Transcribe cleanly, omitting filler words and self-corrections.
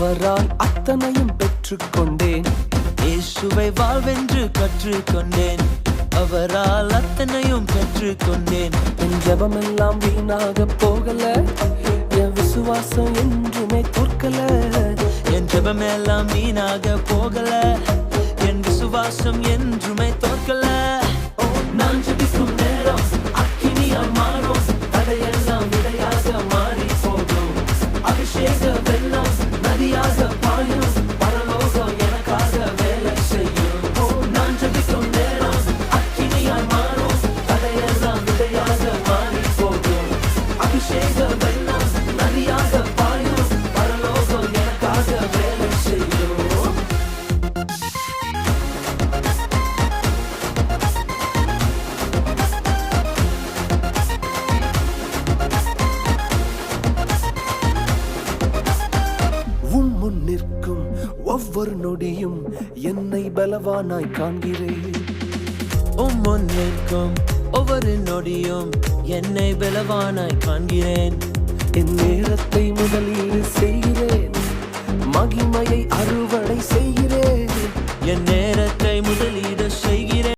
அவரால் அத்தனையும் பெற்றுக்கொண்டேன். இயேசுவை வாழ்வென்று கற்றுக்கொண்டேன். அவரால் அத்தனையும் பெற்றுக்கொண்டேன். என் ஜெபமெல்லாம் வீணாக போகல, என் விசுவாசம் என்றுமே தோற்கல. என் ஜெபமெல்லாம் வீணாக போகல, என் விசுவாசம் என்றுமே தோற்கல. நான் ஜெபிக்கும் நேரம் அக்கினியாய் மாறும், தடையெல்லாம் விடையாக மாறி போகும். அபிஷேக வெள்ளம் நதியாக பாயும், பரலோகம் எனக்காக வேலை செய்யும். நான் ஜெபிக்கும் நேரம் அக்கினியாய் மாறும், தடையெல்லாம் விடையாக மாறி போகும். அபிஷேக வெள்ளம் நதியாக பாயும், பரலோகம் எனக்காக வேலை செய்யும். உன் முன் நிற்கும் ஒவ்வொரு நொடியும் என்னை பலவானாய் காண்கிறேன். முன் நிற்கும் ஒவ்வொரு நொடியும் என்னை பலவானாய் காண்கிறேன். என் நேரத்தை முதலீடு செய்கிறேன், மகிமையை அறுவடை செய்கிறேன். என் நேரத்தை முதலீடு செய்கிறேன்.